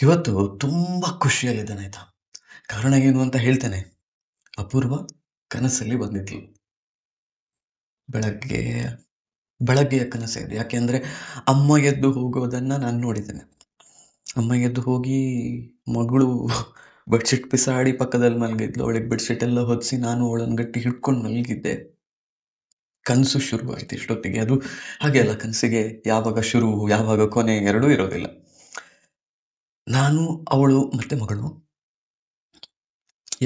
ಇವತ್ತು ತುಂಬಾ ಖುಷಿಯಲ್ಲಿದ್ದೇನೆ ಆಯ್ತಾ. ಕಾರಣ ಏನು ಅಂತ ಹೇಳ್ತೇನೆ. ಅಪೂರ್ವ ಕನಸಲ್ಲಿ ಬಂದಿದ್ಲು. ಬೆಳಗ್ಗೆ ಬೆಳಗ್ಗೆಯ ಕನಸು ಇದು. ಯಾಕೆಂದ್ರೆ ಅಮ್ಮ ಎದ್ದು ಹೋಗೋದನ್ನ ನಾನು ನೋಡಿದ್ದೇನೆ. ಅಮ್ಮ ಎದ್ದು ಹೋಗಿ ಮಗಳು ಬೆಡ್ಶೀಟ್ ಬಿಸಾಡಿ ಪಕ್ಕದಲ್ಲಿ ಮಲಗಿದ್ಲು. ಅವಳಿಗೆ ಬೆಡ್ಶೀಟ್ ಎಲ್ಲ ಹೊದಿಸಿ ನಾನು ಅವಳನ್ನು ಗಟ್ಟಿ ಹಿಡ್ಕೊಂಡು ಮಲಗಿದ್ದೆ. ಕನಸು ಶುರು ಆಯ್ತು ಇಷ್ಟೊತ್ತಿಗೆ. ಅದು ಹಾಗೆ ಅಲ್ಲ, ಕನಸಿಗೆ ಯಾವಾಗ ಶುರು ಯಾವಾಗ ಕೊನೆ ಎರಡೂ ಇರೋದಿಲ್ಲ. ನಾನು, ಅವಳು ಮತ್ತೆ ಮಗಳು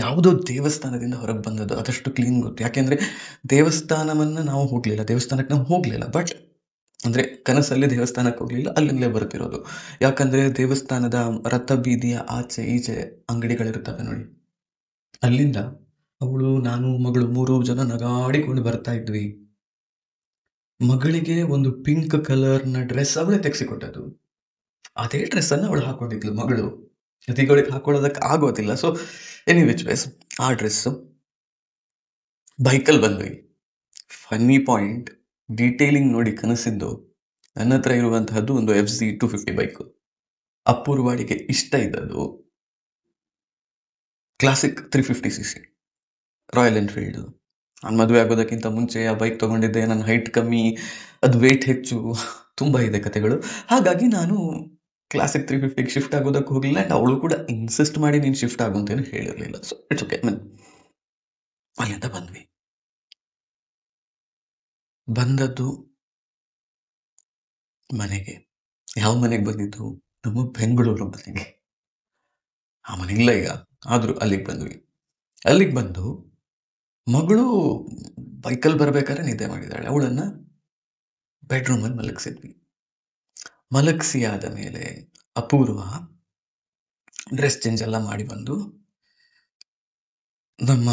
ಯಾವುದೋ ದೇವಸ್ಥಾನದಿಂದ ಹೊರಗೆ ಬಂದದ್ದು, ಅದಷ್ಟು ಕ್ಲೀನ್ ಗೊತ್ತು. ಯಾಕೆಂದ್ರೆ ದೇವಸ್ಥಾನಕ್ಕೆ ನಾವು ಹೋಗ್ಲಿಲ್ಲ. ಬಟ್ ಅಂದ್ರೆ ಕನಸಲ್ಲಿ ದೇವಸ್ಥಾನಕ್ಕೆ ಹೋಗ್ಲಿಲ್ಲ, ಅಲ್ಲಿಂದಲೇ ಬರ್ತಿರೋದು. ಯಾಕಂದ್ರೆ ದೇವಸ್ಥಾನದ ರಥ ಬೀದಿಯ ಆಚೆ ಈಚೆ ಅಂಗಡಿಗಳಿರ್ತವೆ ನೋಡಿ, ಅಲ್ಲಿಂದ ಅವಳು ನಾನು ಮಗಳು 3 ಜನ ನಗಾಡಿಕೊಂಡು ಬರ್ತಾ ಇದ್ವಿ. ಮಗಳಿಗೆ ಒಂದು ಪಿಂಕ್ ಕಲರ್ನ ಡ್ರೆಸ್ ಅವಳೇ ತೆಗೆಸಿಕೊಟ್ಟದ್ದು. ಅದೇ ಡ್ರೆಸ್ ಅನ್ನ ಅವಳು ಹಾಕೊಂಡಿದ್ಲು ಮಗಳು. ಅದಿಗಳಿಗೆ ಹಾಕೊಳ್ಳೋದಕ್ಕೆ ಆಗೋದಿಲ್ಲ. ಸೊ ಎನಿವೇಸ್ ಆ ಡ್ರೆಸ್ ಬೈಕಲ್ಲಿ ಬಂದ್ವಿ. ಫನ್ನಿ ಪಾಯಿಂಟ್, ಡೀಟೇಲಿಂಗ್ ನೋಡಿ ಕನಸಿದ್ದು. ನನ್ನ ಹತ್ರ ಇರುವಂತಹದ್ದು ಒಂದು FC 250 ಬೈಕ್. ಅಪೂರ್ವಾಳಿಗೆ ಇಷ್ಟ ಇದ್ದದ್ದು ಕ್ಲಾಸಿಕ್ 350cc ರಾಯಲ್ ಎನ್ಫೀಲ್ಡ್. ನಾನು ಮದುವೆ ಆಗೋದಕ್ಕಿಂತ ಮುಂಚೆ ಆ ಬೈಕ್ ತಗೊಂಡಿದ್ದೆ. ನನ್ನ ಹೈಟ್ ಕಮ್ಮಿ, ಅದು ವೇಟ್ ಹೆಚ್ಚು, ತುಂಬಾ ಇದೆ ಕತೆಗಳು. ಹಾಗಾಗಿ ನಾನು ಕ್ಲಾಸಿಕ್ 350ಗೆ ಶಿಫ್ಟ್ ಆಗೋದಕ್ಕೆ ಹೋಗ್ಲಿಲ್ಲ. ಅಂಡ್ ಅವಳು ಕೂಡ ಇನ್ಸಿಸ್ಟ್ ಮಾಡಿ ನೀನು ಶಿಫ್ಟ್ ಆಗು ಅಂತೇನು ಹೇಳಿರ್ಲಿಲ್ಲ. So it's okay. ಅಲ್ಲಿಂದ ಬಂದದ್ದು ಮನೆಗೆ. ಯಾವ ಮನೆಗೆ ಬಂದಿದ್ದು? ನಮ್ಮ ಬೆಂಗಳೂರು ಮನೆಗೆ. ಆ ಮನೆಗಿಲ್ಲ ಈಗ, ಆದ್ರೂ ಅಲ್ಲಿಗೆ ಬಂದ್ವಿ. ಅಲ್ಲಿಗೆ ಬಂದು ಮಗಳು ಬೈಕಲ್ಲಿ ಬರ್ಬೇಕಾದ್ರೆ ನಿದ್ದೆ ಮಾಡಿದ್ದಾಳೆ. ಅವಳನ್ನ ಬೆಡ್ರೂಮಲ್ಲಿ ಮಲಗಿಸಿದ್ವಿ. ಮಲಗಿಸಿ ಆದ ಮೇಲೆ ಅಪೂರ್ವ ಡ್ರೆಸ್ ಚೇಂಜ್ ಎಲ್ಲ ಮಾಡಿ ಬಂದು ನಮ್ಮ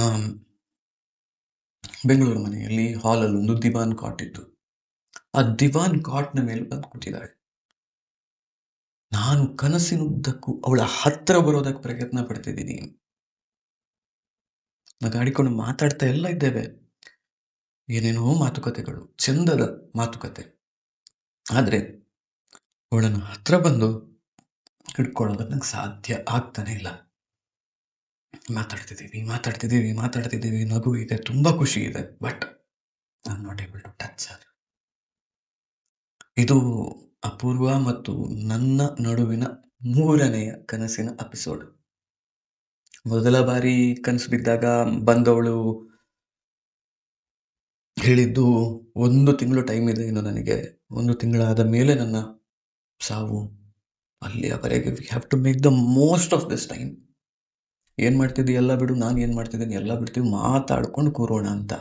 ಬೆಂಗಳೂರು ಮನೆಯಲ್ಲಿ ಹಾಲಲ್ಲಿ ಒಂದು ದಿವಾನ್ ಕಾಟ್ ಇತ್ತು. ಆ ದಿವಾನ್ ಕಾಟ್ನ ಮೇಲೆ ಬಂದು ಕೂತಿದ್ದಾಳೆ. ನಾನು ಕನಸಿನುದ್ದಕ್ಕೂ ಅವಳ ಹತ್ರ ಬರೋದಕ್ಕೆ ಪ್ರಯತ್ನ ಪಡ್ತಿದ್ದೀನಿ. ನಗಾಡಿಕೊಂಡು ಮಾತಾಡ್ತಾ ಎಲ್ಲ ಇದ್ದೇವೆ. ಏನೇನೋ ಮಾತುಕತೆಗಳು, ಚಂದದ ಮಾತುಕತೆ. ಆದ್ರೆ ಅವಳನ್ನು ಹತ್ರ ಬಂದು ಹಿಡ್ಕೊಳ್ಳೋದಕ್ಕೆ ನಂಗೆ ಸಾಧ್ಯ ಆಗ್ತಾನೆ ಇಲ್ಲ. ಮಾತಾಡ್ತಿದ್ದೀವಿ, ನಗು ಇದೆ, ತುಂಬಾ ಖುಷಿ ಇದೆ. But I am not able to touch her. ಇದು ಅಪೂರ್ವ ಮತ್ತು ನನ್ನ ನಡುವಿನ 3ನೆಯ ಕನಸಿನ ಎಪಿಸೋಡ್. ಮೊದಲ ಬಾರಿ ಕನಸು ಬಿದ್ದಾಗ ಬಂದವಳು ಹೇಳಿದ್ದು 1 ತಿಂಗಳು ಟೈಮ್ ಇದೆ ಇನ್ನು ನನಗೆ, 1 ತಿಂಗಳಾದ ಮೇಲೆ ನನ್ನ ಸಾವು. ಅಲ್ಲಿಯವರೆಗೆ we have to make the most of this time. ಏನ್ ಮಾಡ್ತಿದ್ದಿ ಎಲ್ಲ ಬಿಡು, ನಾನು ಏನ್ ಮಾಡ್ತಿದ್ದೀನಿ ಎಲ್ಲ ಬಿಡ್ತೀವಿ, ಮಾತಾಡ್ಕೊಂಡು ಕೂರೋಣ ಅಂತ.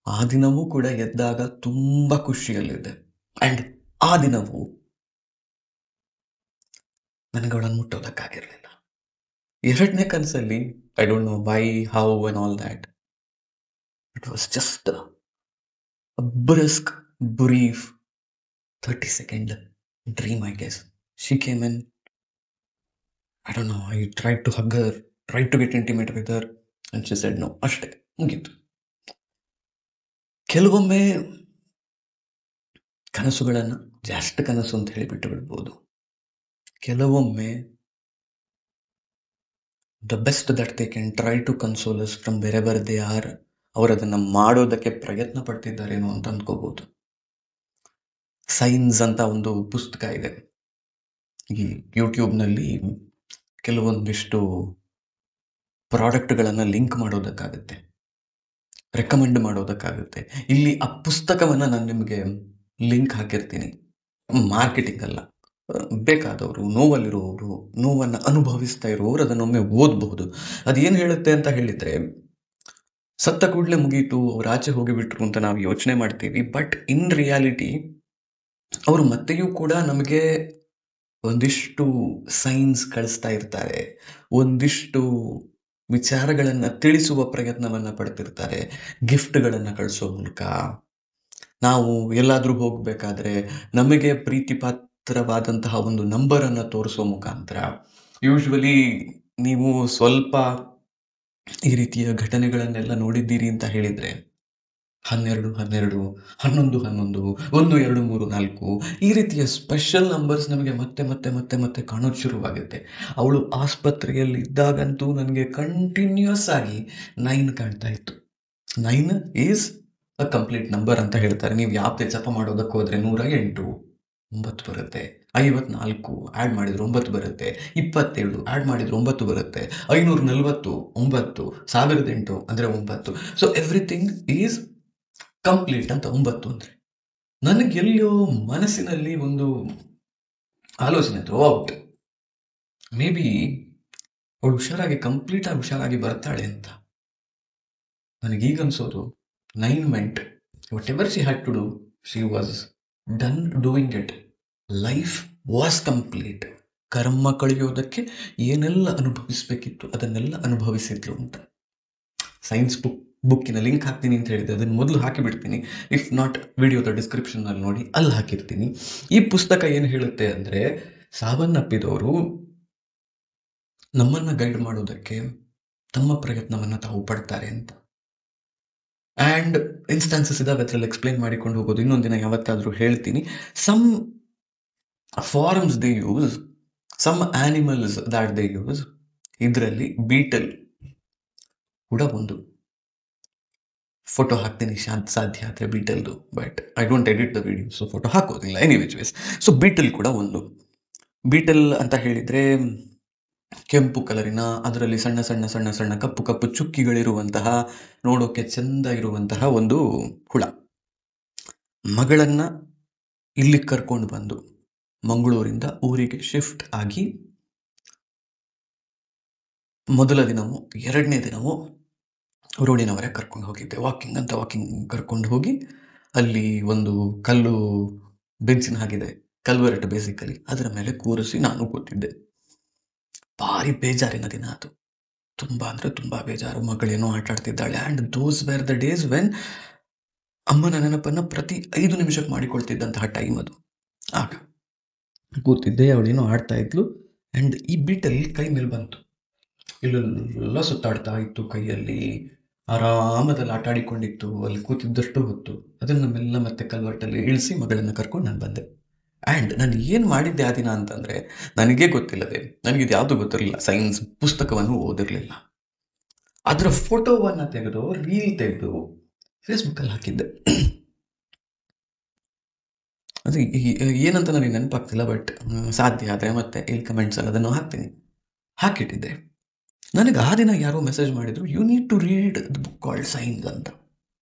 ಆ ದಿನವೂ ಕೂಡ ಎದ್ದಾಗ ತುಂಬಾ ಖುಷಿಯಲ್ಲಿದ್ದೆ. ಅಂಡ್ ಆ ದಿನವೂ ನನಗೆ ಅವಳನ್ನು ಮುಟ್ಟೋದಕ್ಕಾಗಿರ್ಲಿಲ್ಲ. 2ನೇ ಕನಸಲ್ಲಿ I don't know why, how and all that, it was just a brisk, brief 30-second dream, I guess. She came in. I don't know. I tried to hug her, tried to get intimate with her, and she said no. ಅಷ್ಟೇ, ಮುಗೀತು. ಕೆಲವೊಮ್ಮೆ ಕನಸುಗಳನ್ನು ಜಾಸ್ತಿ ಕನಸು ಅಂತ ಹೇಳಿ ಬಿಟ್ಟು ಬಿಡ್ಬೋದು. ಕೆಲವೊಮ್ಮೆ the best that they can try to console us from wherever they are. ಅವರು ಅದನ್ನ ಮಾಡೋದಕ್ಕೆ ಪ್ರಯತ್ನ ಪಡ್ತಿದ್ದಾರೇನೋ ಅಂತ ಅಂದ್ಕೋಬಹುದು. ಸೈನ್ಸ್ ಅಂತ ಒಂದು ಪುಸ್ತಕ ಇದೆ. ಈ ಯೂಟ್ಯೂಬ್ನಲ್ಲಿ ಕೆಲವೊಂದಿಷ್ಟು ಪ್ರಾಡಕ್ಟ್ಗಳನ್ನು ಲಿಂಕ್ ಮಾಡೋದಕ್ಕಾಗುತ್ತೆ, ರೆಕಮೆಂಡ್ ಮಾಡೋದಕ್ಕಾಗುತ್ತೆ. ಇಲ್ಲಿ ಆ ಪುಸ್ತಕವನ್ನ ನಾನು ನಿಮಗೆ ಲಿಂಕ್ ಹಾಕಿರ್ತೀನಿ. ಮಾರ್ಕೆಟಿಂಗ್ ಅಲ್ಲ, ಬೇಕಾದವರು, ನೋವಲ್ಲಿರುವವರು, ನೋವನ್ನು ಅನುಭವಿಸ್ತಾ ಇರುವವರು ಅದನ್ನೊಮ್ಮೆ ಓದಬಹುದು. ಅದೇನು ಹೇಳುತ್ತೆ ಅಂತ ಹೇಳಿದ್ರೆ, ಸತ್ತ ಕೂಡಲೇ ಮುಗೀತು, ಅವ್ರು ಆಚೆ ಹೋಗಿಬಿಟ್ರು ಅಂತ ನಾವು ಯೋಚನೆ ಮಾಡ್ತೀವಿ. ಬಟ್ ಇನ್ ರಿಯಾಲಿಟಿ ಅವರು ಮತ್ತೆಯೂ ಕೂಡ ನಮಗೆ ಒಂದಿಷ್ಟು ಸೈನ್ಸ್ ಕಳಿಸ್ತಾ ಇರ್ತಾರೆ, ಒಂದಿಷ್ಟು ವಿಚಾರಗಳನ್ನ ತಿಳಿಸುವ ಪ್ರಯತ್ನವನ್ನ ಪಡ್ತಿರ್ತಾರೆ. ಗಿಫ್ಟ್ಗಳನ್ನ ಕಳಿಸೋ ಮೂಲಕ, ನಾವು ಎಲ್ಲಾದ್ರೂ ಹೋಗ್ಬೇಕಾದ್ರೆ ನಮಗೆ ಪ್ರೀತಿ ಪಾತ್ರವಾದಂತಹ ಒಂದು ನಂಬರ್ ಅನ್ನ ತೋರಿಸೋ ಮುಖಾಂತರ. ಯೂಶ್ವಲಿ ನೀವು ಸ್ವಲ್ಪ ಈ ರೀತಿಯ ಘಟನೆಗಳನ್ನೆಲ್ಲ ನೋಡಿದ್ದೀರಿ ಅಂತ ಹೇಳಿದ್ರೆ 12, 12, 11, 11, 1, 2, 3, 4 ಈ ರೀತಿಯ ಸ್ಪೆಷಲ್ ನಂಬರ್ಸ್ ನಮಗೆ ಮತ್ತೆ ಮತ್ತೆ ಮತ್ತೆ ಮತ್ತೆ ಕಾಣೋದು ಶುರುವಾಗುತ್ತೆ. ಅವಳು ಆಸ್ಪತ್ರೆಯಲ್ಲಿ ಇದ್ದಾಗಂತೂ ನನಗೆ ಕಂಟಿನ್ಯೂಸ್ ಆಗಿ 9 ಕಾಣ್ತಾ ಇತ್ತು. 9 ಈಸ್ ಅ ಕಂಪ್ಲೀಟ್ ನಂಬರ್ ಅಂತ ಹೇಳ್ತಾರೆ. ನೀವು ಯಾವುದೇ ಜಪ ಮಾಡೋದಕ್ಕೆ ಹೋದ್ರೆ 108 9 ಬರುತ್ತೆ. 54 ಆ್ಯಡ್ ಮಾಡಿದ್ರೆ 9 ಬರುತ್ತೆ. 27 ಆ್ಯಡ್ ಮಾಡಿದ್ರೆ 9 ಬರುತ್ತೆ. 540 9, 1008 ಅಂದರೆ 9. ಸೊ ಎವ್ರಿಥಿಂಗ್ ಈಸ್ ಕಂಪ್ಲೀಟ್ ಅಂತ 9 ಅಂದ್ರೆ. ನನಗೆಲ್ಲೋ ಮನಸ್ಸಿನಲ್ಲಿ ಒಂದು ಆಲೋಚನೆ ಥ್ರೋ ಔಟ್, ಮೇ ಬಿ ಅವಳು ಕಂಪ್ಲೀಟ್ ಆಗಿ ಹುಷಾರಾಗಿ ಬರ್ತಾಳೆ ಅಂತ. ನನಗೀಗ ಅನ್ಸೋದು 9 ಮೆಂಟ್ whatever she had to do, she was done doing it. Life was complete. ಕರ್ಮ ಕಳೆಯೋದಕ್ಕೆ ಏನೆಲ್ಲ ಅನುಭವಿಸ್ಬೇಕಿತ್ತು ಅದನ್ನೆಲ್ಲ ಅನುಭವಿಸಿದ್ಲು ಅಂತ. ಸೈನ್ಸ್ ಬುಕ್ಕಿನ ಲಿಂಕ್ ಹಾಕ್ತೀನಿ ಅಂತ ಹೇಳಿದೆ, ಅದನ್ನು ಮೊದಲು ಹಾಕಿಬಿಡ್ತೀನಿ. ಇಫ್ ನಾಟ್ ವಿಡಿಯೋದ ಡಿಸ್ಕ್ರಿಪ್ಷನ್ನಲ್ಲಿ ನೋಡಿ, ಅಲ್ಲಿ ಹಾಕಿರ್ತೀನಿ. ಈ ಪುಸ್ತಕ ಏನು ಹೇಳುತ್ತೆ ಅಂದರೆ, ಸಾವನ್ನಪ್ಪಿದವರು ನಮ್ಮನ್ನು ಗೈಡ್ ಮಾಡೋದಕ್ಕೆ ತಮ್ಮ ಪ್ರಯತ್ನವನ್ನು ತಾವು ಪಡ್ತಾರೆ ಅಂತ. ಆ್ಯಂಡ್ ಇನ್ಸ್ಟಾನ್ಸಸ್ ಇದಾವೆ, ಅದರಲ್ಲಿ ಎಕ್ಸ್ಪ್ಲೇನ್ ಮಾಡಿಕೊಂಡು ಹೋಗೋದು ಇನ್ನೊಂದಿನ ಯಾವತ್ತಾದರೂ ಹೇಳ್ತೀನಿ. Some farms they use, some animals that they use. ಇದರಲ್ಲಿ ಬೀಟಲ್ ಕೂಡ ಒಂದು. ಫೋಟೋ ಹಾಕ್ತೀನಿ ಸಾಧ್ಯ ಆದರೆ ಬೀಟಲ್ದು, but I don't edit the video, so photo ಹಾಕೋದಿಲ್ಲ any which ways. So beetle ಕೂಡ ಒಂದು. ಬೀಟಲ್ ಅಂತ ಹೇಳಿದರೆ ಕೆಂಪು ಕಲರಿನ, ಅದರಲ್ಲಿ ಸಣ್ಣ ಸಣ್ಣ ಸಣ್ಣ ಸಣ್ಣ ಕಪ್ಪು ಕಪ್ಪು ಚುಕ್ಕಿಗಳಿರುವಂತಹ, ನೋಡೋಕೆ ಚೆಂದ ಇರುವಂತಹ ಒಂದು ಹುಳ. ಮಗಳನ್ನ ಇಲ್ಲಿ ಕರ್ಕೊಂಡು ಬಂದು ಮಂಗಳೂರಿಂದ ಊರಿಗೆ ಶಿಫ್ಟ್ ಆಗಿ ಮೊದಲ ದಿನವೂ 2ನೇ ದಿನವೂ ರೋಡಿನವರೆಗೆ ಕರ್ಕೊಂಡು ಹೋಗಿದ್ದೆ. ವಾಕಿಂಗ್ ಕರ್ಕೊಂಡು ಹೋಗಿ ಅಲ್ಲಿ ಒಂದು ಕಲ್ಲು ಬೆಂಚಿನ ಹಾಗಿದೆ, ಕಲ್ವರ್ಟ್ ಬೇಸಿಕಲಿ, ಅದರ ಮೇಲೆ ಕೂರಿಸಿ ನಾನು ಕೂತಿದ್ದೆ. ಭಾರಿ ಬೇಜಾರಿನ ದಿನ ಅದು, ತುಂಬಾ ಅಂದ್ರೆ ತುಂಬಾ ಬೇಜಾರು. ಮಗಳೇನೋ ಆಟ ಆಡ್ತಿದ್ದಾಳೆ. And those were the days when ಅಮ್ಮನ ನೆನಪನ್ನ ಪ್ರತಿ 5 ನಿಮಿಷಕ್ಕೆ ಮಾಡಿಕೊಳ್ತಿದ್ದಂತಹ ಟೈಮ್ ಅದು. ಆಗ ಕೂತಿದ್ದೆ, ಅವಳೇನೋ ಆಡ್ತಾ ಇದ್ಲು. ಆ್ಯಂಡ್ ಈ ಬೀಟಲ್ ಕೈ ಮೇಲೆ ಬಂತು, ಇಲ್ಲೆಲ್ಲ ಸುತ್ತಾಡ್ತಾ ಇತ್ತು ಕೈಯಲ್ಲಿ, ಆರಾಮದಲ್ಲಿ ಆಟ ಆಡಿಕೊಂಡಿತ್ತು ಅಲ್ಲಿ ಕೂತಿದ್ದಷ್ಟು ಹೊತ್ತು. ಅದನ್ನು ಮೆಲ್ಲ ಮತ್ತೆ ಕಲ್ವರ್ಟಲ್ಲಿ ಇಳಿಸಿ ಮಗಳನ್ನು ಕರ್ಕೊಂಡು ನಾನು ಬಂದೆ. ಆ್ಯಂಡ್ ನಾನು ಏನು ಮಾಡಿದ್ದೆ ಆ ದಿನ ಅಂತಂದರೆ, ನನಗೇ ಗೊತ್ತಿಲ್ಲದೆ, ನನಗಿದು ಯಾವುದು ಗೊತ್ತಿರಲಿಲ್ಲ, ಸೈನ್ಸ್ ಪುಸ್ತಕವನ್ನು ಓದಿರಲಿಲ್ಲ. ಅದರ ಫೋಟೋವನ್ನು ತೆಗೆದು ರೀಲ್ ತೆಗೆದು ಫೇಸ್ಬುಕ್ಕಲ್ಲಿ ಹಾಕಿದ್ದೆ. ಅದು ಏನಂತ ನನಗೆ ನೆನಪಾಗ್ತಿಲ್ಲ, ಬಟ್ ಸಾಧ್ಯ ಆದರೆ ಮತ್ತೆ ಇಲ್ಲಿ ಕಮೆಂಟ್ಸಲ್ಲಿ ಅದನ್ನು ಹಾಕಿಟ್ಟಿದ್ದೆ. ನನಗೆ ಆ ದಿನ ಯಾರೋ ಮೆಸೇಜ್ ಮಾಡಿದ್ರು, you need to read the book called signs ಅಂತ.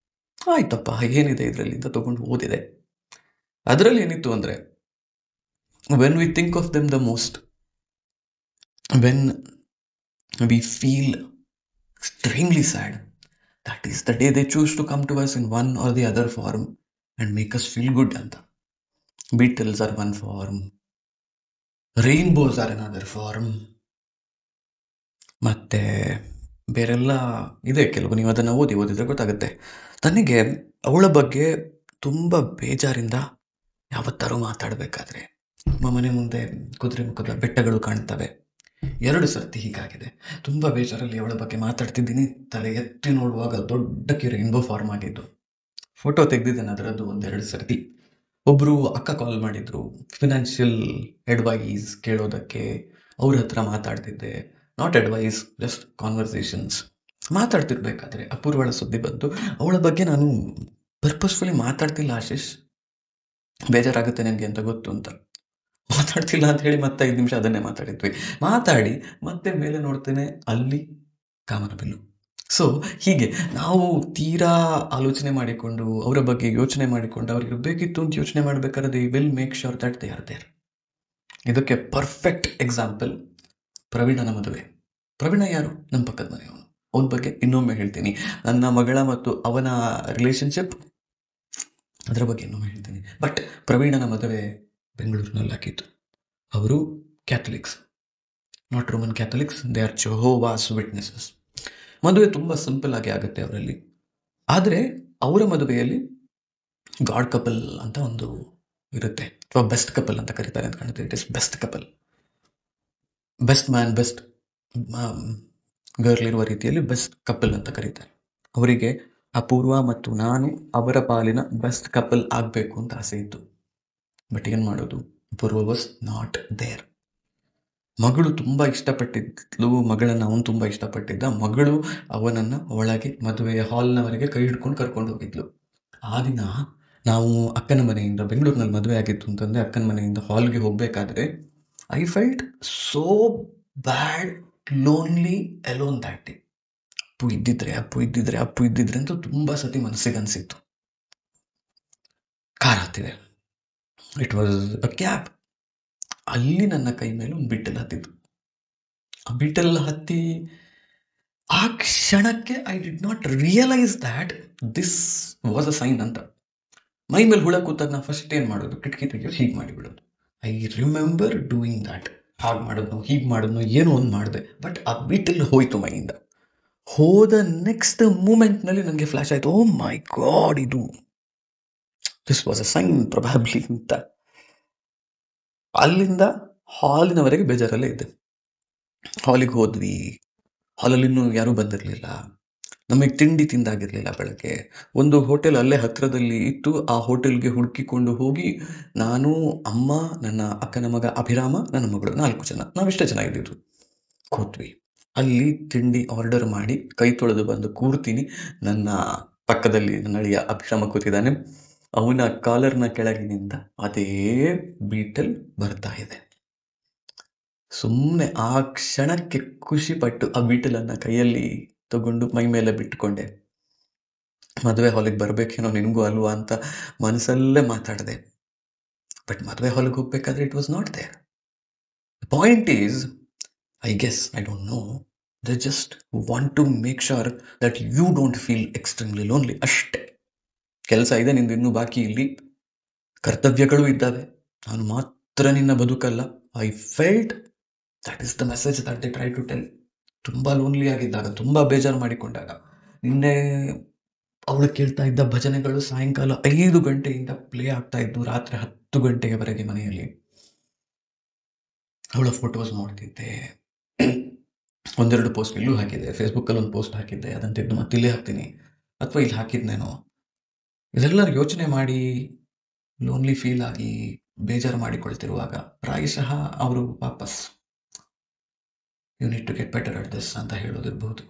ಆಯ್ತಪ್ಪ, ಏನಿದೆ ಇದರಲ್ಲಿ ಅಂತ ತಗೊಂಡು ಓದಿದೆ. ಅದರಲ್ಲಿ ಏನಿತ್ತು ಅಂದರೆ, when we think of them the most, when we feel extremely sad, that is the day they choose to come to us in one or the other form and make us feel good ಅಂತ. Beetles are one form, rainbows are another form, ಮತ್ತೆ ಬೇರೆಲ್ಲ ಇದೆ ಕೆಲವು. ನೀವು ಅದನ್ನು ಓದಿದ್ರೆ ಗೊತ್ತಾಗುತ್ತೆ. ನನಗೆ ಅವಳ ಬಗ್ಗೆ ತುಂಬ ಬೇಜಾರಿಂದ ಯಾವತ್ತಾರು ಮಾತಾಡಬೇಕಾದ್ರೆ, ನಮ್ಮ ಮನೆ ಮುಂದೆ ಕುದುರೆ ಮುಖದ ಬೆಟ್ಟಗಳು ಕಾಣ್ತವೆ. 2 ಸರ್ತಿ ಹೀಗಾಗಿದೆ. ತುಂಬ ಬೇಜಾರಲ್ಲಿ ಅವಳ ಬಗ್ಗೆ ಮಾತಾಡ್ತಿದ್ದೀನಿ, ತಲೆ ಎತ್ತಿ ನೋಡುವಾಗ ದೊಡ್ಡಕ್ಕೆ ರೈನ್ಬೋ ಫಾರ್ಮ್ ಆಗಿದ್ದು. ಫೋಟೋ ತೆಗೆದಿದ್ದೇನೆ ಅದರದ್ದು 1-2 ಸರ್ತಿ. ಒಬ್ಬರು ಅಕ್ಕ ಕಾಲ್ ಮಾಡಿದ್ರು, ಫಿನಾನ್ಷಿಯಲ್ ಅಡ್ವೈಸ್ ಕೇಳೋದಕ್ಕೆ. ಅವ್ರ ಹತ್ರ ಮಾತಾಡ್ತಿದ್ದೆ, ನಾಟ್ ಅಡ್ವೈಸ್, ಜಸ್ಟ್ ಕಾನ್ವರ್ಸೇಷನ್ಸ್. ಮಾತಾಡ್ತಿರ್ಬೇಕಾದ್ರೆ ಅಪೂರ್ವಳ ಸುದ್ದಿ ಬಂತು. ಅವಳ ಬಗ್ಗೆ ನಾನು ಪರ್ಪಸ್ಫುಲಿ ಮಾತಾಡ್ತಿಲ್ಲ ಆಶೀಶ್, ಬೇಜಾರಾಗುತ್ತೆ ನನಗೆ ಅಂತ ಗೊತ್ತು ಅಂತ. ಮಾತಾಡ್ತಿಲ್ಲ ಅಂತ ಹೇಳಿ ಮತ್ತೆ 5 ನಿಮಿಷ ಅದನ್ನೇ ಮಾತಾಡಿ ಮತ್ತೆ ಮೇಲೆ ನೋಡ್ತೇನೆ, ಅಲ್ಲಿ ಕಾಮನಬಿಲ್ಲು. ಸೊ ಹೀಗೆ ನಾವು ತೀರಾ ಆಲೋಚನೆ ಮಾಡಿಕೊಂಡು, ಅವರ ಬಗ್ಗೆ ಯೋಚನೆ ಮಾಡಿಕೊಂಡು, ಅವ್ರಿಗೆ ಬೇಕಿತ್ತು ಅಂತ ಯೋಚನೆ ಮಾಡ್ಬೇಕಾದ್ರೆ they will make sure that they are there. ಇದಕ್ಕೆ ಪರ್ಫೆಕ್ಟ್ ಎಕ್ಸಾಂಪಲ್ ಪ್ರವೀಣನ ಮದುವೆ. ಪ್ರವೀಣ ಯಾರು? ನಮ್ಮ ಪಕ್ಕದ ಮನೆಯವನು. ಅವನ ಬಗ್ಗೆ ಇನ್ನೊಮ್ಮೆ ಹೇಳ್ತೀನಿ. ನನ್ನ ಮಗಳ ಮತ್ತು ಅವನ ರಿಲೇಶನ್ಶಿಪ್, ಅದರ ಬಗ್ಗೆ ಇನ್ನೊಮ್ಮೆ ಹೇಳ್ತೀನಿ. ಬಟ್ ಪ್ರವೀಣನ ಮದುವೆ ಬೆಂಗಳೂರಿನಲ್ಲಿ ಆಗಿತ್ತು. ಅವರು Catholics, not Roman Catholics, they are Jehovah's Witnesses. ಮದುವೆ ತುಂಬ ಸಿಂಪಲ್ ಆಗಿ ಆಗುತ್ತೆ ಅವರಲ್ಲಿ. ಆದರೆ ಅವರ ಮದುವೆಯಲ್ಲಿ ಗಾಡ್ ಕಪಲ್ ಅಂತ ಒಂದು ಇರುತ್ತೆ, ಅಥವಾ ಬೆಸ್ಟ್ ಕಪಲ್ ಅಂತ ಕರೀತಾರೆ ಅಂತ ಕಾಣುತ್ತೆ. It is best couple, best man best girl ಇರುವ ರೀತಿಯಲ್ಲಿ ಬೆಸ್ಟ್ ಕಪಲ್ ಅಂತ ಕರೀತಾರೆ. ಅವರಿಗೆ ಅಪೂರ್ವ ಮತ್ತು ನಾನು ಅವರ ಪಾಲಿನ ಬೆಸ್ಟ್ ಕಪಲ್ ಆಗಬೇಕು ಅಂತ ಆಸೆ ಇತ್ತು. ಬಟ್ ಏನು ಮಾಡೋದು, ಅಪೂರ್ವ ವಾಸ್ ನಾಟ್ ದೇರ್. ಮಗಳು ತುಂಬ ಇಷ್ಟಪಟ್ಟಿದ್ಲು, ಮಗಳನ್ನ ಅವನು ತುಂಬ ಇಷ್ಟಪಟ್ಟಿದ್ದ. ಮಗಳು ಅವನನ್ನು ಒಳಗೆ ಮದುವೆಯ ಹಾಲ್ನವರೆಗೆ ಕೈ ಹಿಡ್ಕೊಂಡು ಕರ್ಕೊಂಡು ಹೋಗಿದ್ಲು. ಆ ದಿನ ನಾವು ಅಕ್ಕನ ಮನೆಯಿಂದ, ಬೆಂಗಳೂರಿನಲ್ಲಿ ಮದುವೆ ಆಗಿತ್ತು ಅಂತಂದರೆ ಅಕ್ಕನ ಮನೆಯಿಂದ ಹಾಲ್ಗೆ ಹೋಗಬೇಕಾದ್ರೆ I felt so bad, lonely, alone that day. Appu ಇದ್ದಿದ್ರೆ ಅಂತ ತುಂಬ ಸತಿ ಮನಸ್ಸಿಗೆ ಅನಿಸಿತ್ತು. ಕಾರ್ ಹತ್ತಿದೆ, ಇಟ್ ವಾಸ್ ಅ ಕ್ಯಾಬ್. ಅಲ್ಲಿ ನನ್ನ ಕೈ ಮೇಲೆ ಒಂದು ಬಿಟ್ಟಲ್ ಹತ್ತಿತ್ತು. ಆ ಬಿಟ್ಟಲ್ ಹತ್ತಿ ಆ ಕ್ಷಣಕ್ಕೆ I did not realise that this was a sign ಅಂತ. ಮೈ ಮೇಲೆ ಹುಳ ಕೂತಾಗ ನಾವು ಫಸ್ಟ್ ಏನು ಮಾಡೋದು, ಕಿಟಕಿ ತೆಗೆಯೋದು, ಹೀಗೆ ಮಾಡಿಬಿಡೋದು. I remember doing that. ಹಾಗೆ ಮಾಡಿದ್ನು, ಹೀಗೆ ಮಾಡಿದ್ನು, ಏನೋ ಒಂದು ಮಾಡಿದೆ. ಬಟ್ ಆ ಬಿಟ್ಟಲ್ ಹೋಯ್ತು ಮೈಯಿಂದ. ಹೋದ ನೆಕ್ಸ್ಟ್ ಮೂಮೆಂಟ್ನಲ್ಲಿ ನನಗೆ ಫ್ಲ್ಯಾಶ್ ಆಯಿತು, oh my god, this was a sign probably ಅಂತ. ಅಲ್ಲಿಂದ ಹಾಲಿನವರೆಗೆ ಬೇಜಾರಲ್ಲೇ ಇದ್ದೆ. ಹಾಲಿಗೆ ಹೋದ್ವಿ, ಹಾಲಲ್ಲಿ ಇನ್ನೂ ಯಾರೂ ಬಂದಿರಲಿಲ್ಲ, ನಮಗೆ ತಿಂಡಿ ತಿಂದಾಗಿರಲಿಲ್ಲ. ಬೆಳಗ್ಗೆ ಒಂದು ಹೋಟೆಲ್ ಅಲ್ಲೇ ಹತ್ತಿರದಲ್ಲಿ ಇತ್ತು. ಆ ಹೋಟೆಲ್ಗೆ ಹುಡುಕಿಕೊಂಡು ಹೋಗಿ ನಾನು, ಅಮ್ಮ, ನನ್ನ ಅಕ್ಕನ ಮಗ ಅಭಿರಾಮ, ನನ್ನ ಮಗಳು, 4 ಜನ, ನಾವಿಷ್ಟೇ ಜನ ಇದ್ದಿದ್ದು. ಕೂತ್ವಿ. ಅಲ್ಲಿ ತಿಂಡಿ ಆರ್ಡರ್ ಮಾಡಿ ಕೈ ತೊಳೆದು ಬಂದು ಕೂರ್ತೀನಿ. ನನ್ನ ಪಕ್ಕದಲ್ಲಿ ನನ್ನ ಅಳಿಯ ಅಭಿರಾಮ ಕೂತಿದ್ದಾನೆ. ಅವನ ಕಾಲರ್ನ ಕೆಳಗಿನಿಂದ ಅದೇ ಬೀಟಲ್ ಬರ್ತಾ ಇದೆ. ಸುಮ್ಮನೆ ಆ ಕ್ಷಣಕ್ಕೆ ಖುಷಿಪಟ್ಟು ಆ ಬೀಟಲನ್ನು ಕೈಯಲ್ಲಿ ತಗೊಂಡು ಮೈ ಮೇಲೆ ಬಿಟ್ಟುಕೊಂಡೆ. ಮದುವೆ ಹಾಲಿಗೆ ಬರಬೇಕೇನೋ ನಿನಗೂ ಅಲ್ವಾ ಅಂತ ಮನಸ್ಸಲ್ಲೇ ಮಾತಾಡಿದೆ. ಬಟ್ ಮದುವೆ ಹಾಲಿಗೆ ಹೋಗ್ಬೇಕಾದ್ರೆ it was not there. Point is, I guess, I don't know, they just want to make sure that you don't feel extremely lonely. ಅಷ್ಟೇ. ಕೆಲಸ ಇದೆ ನಿಂದು ಇನ್ನೂ ಬಾಕಿ, ಇಲ್ಲಿ ಕರ್ತವ್ಯಗಳು ಇದ್ದಾವೆ, ನಾನು ಮಾತ್ರ ನಿನ್ನ ಬದುಕಲ್ಲ. I felt that is the message that they try to tell. ತುಂಬ ಲೋನ್ಲಿ ಆಗಿದ್ದಾಗ, ತುಂಬ ಬೇಜಾರು ಮಾಡಿಕೊಂಡಾಗ. ನಿನ್ನೆ ಅವಳು ಕೇಳ್ತಾ ಇದ್ದ ಭಜನೆಗಳು ಸಾಯಂಕಾಲ 5 ಗಂಟೆಯಿಂದ ಪ್ಲೇ ಆಗ್ತಾ ಇದ್ದು ರಾತ್ರಿ 10 ಗಂಟೆಯವರೆಗೆ ಮನೆಯಲ್ಲಿ. ಅವಳ ಫೋಟೋಸ್ ನೋಡ್ತಿದ್ದೆ. ಒಂದೆರಡು ಪೋಸ್ಟ್ ಇಲ್ಲೂ ಹಾಕಿದ್ದೆ, ಫೇಸ್ಬುಕ್ಕಲ್ಲಿ ಒಂದು ಪೋಸ್ಟ್ ಹಾಕಿದ್ದೆ, ಅದನ್ನು ತೆಗೆದು ಮತ್ತೆ ಇಲ್ಲೇ ಹಾಕ್ತೀನಿ, ಅಥವಾ ಇಲ್ಲಿ ಹಾಕಿದ್ನೇನೋ. ಇದೆಲ್ಲ ಯೋಚನೆ ಮಾಡಿ ಲೋನ್ಲಿ ಫೀಲ್ ಆಗಿ ಬೇಜಾರು ಮಾಡಿಕೊಳ್ತಿರುವಾಗ ಪ್ರಾಯಶಃ ಅವರು ವಾಪಸ್ you need to get better at this ಅಂತ ಹೇಳೋದಿರ್ಬಹುದು.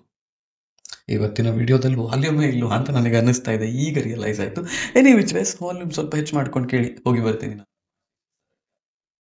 ಇವತ್ತಿನ ವಿಡಿಯೋದಲ್ಲಿ ವಾಲ್ಯೂಮೇ ಇಲ್ವಾ ಅಂತ ನನಗೆ ಅನ್ನಿಸ್ತಾ ಇದೆ, ಈಗ ರಿಯಲೈಸ್ ಆಯಿತು. ಎನಿ ವಿಚ್ ವೇಸ್ ವಾಲ್ಯೂಮ್ ಸ್ವಲ್ಪ ಹೆಚ್ಚು ಮಾಡ್ಕೊಂಡು ಕೇಳಿ, ಹೋಗಿ ಬರ್ತೀನಿ ನಾನು.